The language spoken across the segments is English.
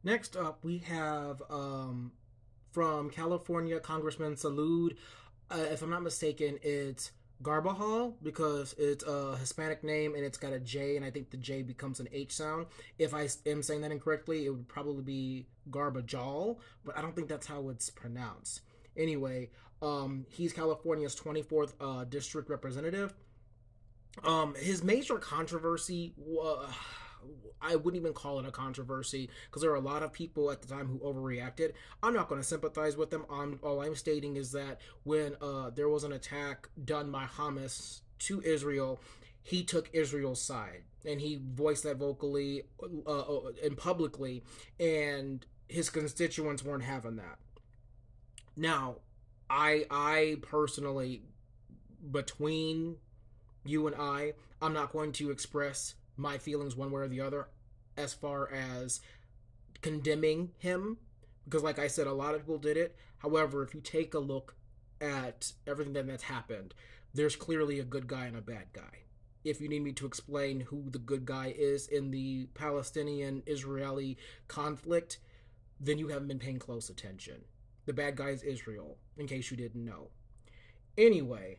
Next up, we have from California, Congressman Salud. If I'm not mistaken, it's Garbahal because it's a Hispanic name and it's got a J, and I think the J becomes an H sound. If I am saying that incorrectly, it would probably be Garbajal, but I don't think that's how it's pronounced. Anyway, he's California's 24th district representative. His major controversy, I wouldn't even call it a controversy because there were a lot of people at the time who overreacted. I'm not going to sympathize with them. All I'm stating is that when there was an attack done by Hamas to Israel, he took Israel's side and he voiced that vocally and publicly, and his constituents weren't having that. Now, I personally, between you and I'm not going to express my feelings one way or the other as far as condemning him because, like I said, a lot of people did it. However, if you take a look at everything that's happened, there's clearly a good guy and a bad guy. If you need me to explain who the good guy is in the Palestinian Israeli conflict, then you haven't been paying close attention. The bad guy is Israel, in case you didn't know. Anyway,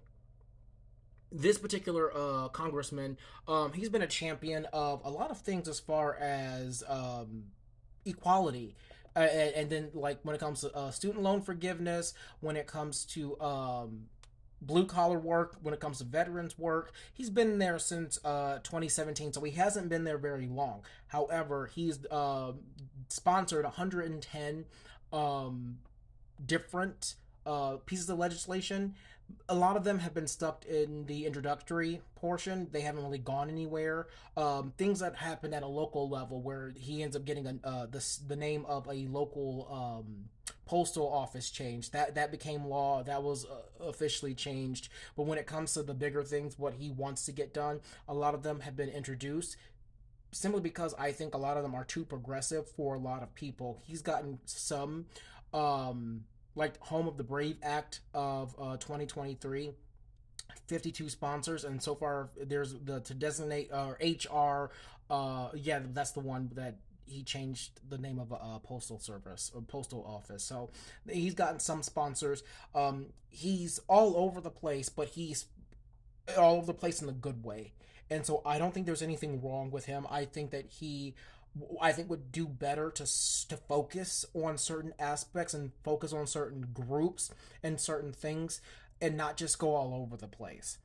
this particular congressman, he's been a champion of a lot of things as far as equality. And then, like, when it comes to student loan forgiveness, when it comes to blue collar work, when it comes to veterans work, he's been there since 2017, so he hasn't been there very long. However, he's sponsored 110 different pieces of legislation. A lot of them have been stuck in the introductory portion. They haven't really gone anywhere. Things that happen at a local level where he ends up getting the name of a local postal office changed. That became law. That was officially changed. But when it comes to the bigger things, what he wants to get done, a lot of them have been introduced simply because I think a lot of them are too progressive for a lot of people. He's gotten some, like Home of the Brave Act of 2023, 52 sponsors, and so far there's the to designate HR. Yeah, that's the one that he changed the name of a postal service or postal office. So he's gotten some sponsors. He's all over the place, but he's all over the place in a good way. And so I don't think there's anything wrong with him. I think would do better to focus on certain aspects and focus on certain groups and certain things and not just go all over the place.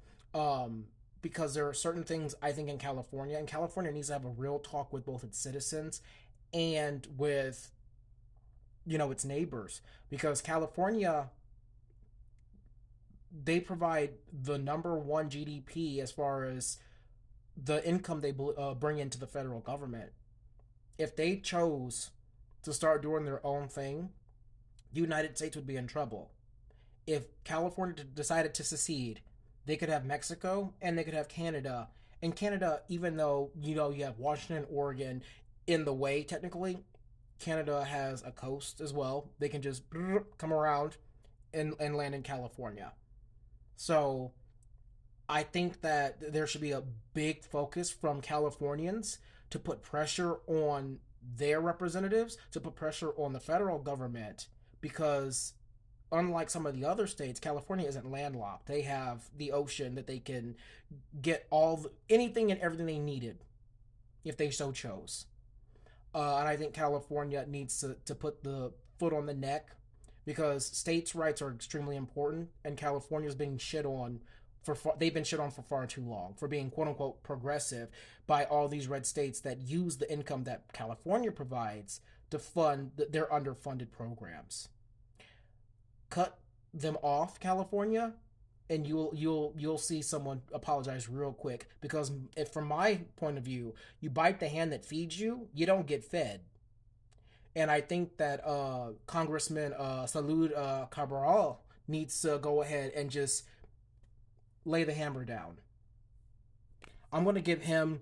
Because there are certain things I think in California, and California needs to have a real talk with both its citizens and with its neighbors, because California, they provide the number one GDP as far as the income they bring into the federal government. If they chose to start doing their own thing, the United States would be in trouble. If California decided to secede, they could have Mexico and they could have Canada. And Canada, even though you have Washington, Oregon in the way technically, Canada has a coast as well. They can just come around and land in California. So I think that there should be a big focus from Californians to put pressure on their representatives, to put pressure on the federal government, because unlike some of the other states, California isn't landlocked. They have the ocean that they can get anything and everything they needed if they so chose. And I think California needs to put the foot on the neck, because states' rights are extremely important, and California's being shit on they've been shit on for far too long for being quote unquote progressive by all these red states that use the income that California provides to fund their underfunded programs. Cut them off, California, and you'll see someone apologize real quick, because if from my point of view, you bite the hand that feeds you, you don't get fed. And I think that Congressman Salud Cabral needs to go ahead and just lay the hammer down. I'm going to give him,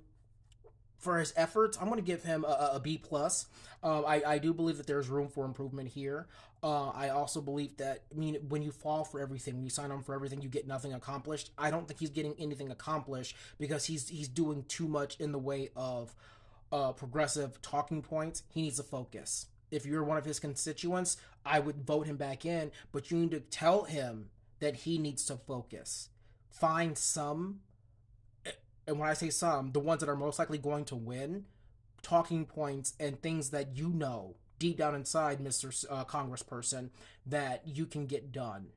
for his efforts, I'm going to give him a B plus. I do believe that there's room for improvement here. I also believe that, I mean, when you fall for everything, when you sign on for everything, you get nothing accomplished. I don't think he's getting anything accomplished because he's doing too much in the way of progressive talking points, he needs to focus. If you're one of his constituents, I would vote him back in, but you need to tell him that he needs to focus. Find some, and when I say some, the ones that are most likely going to win, talking points and things that you know deep down inside, Mr. Congressperson, that you can get done.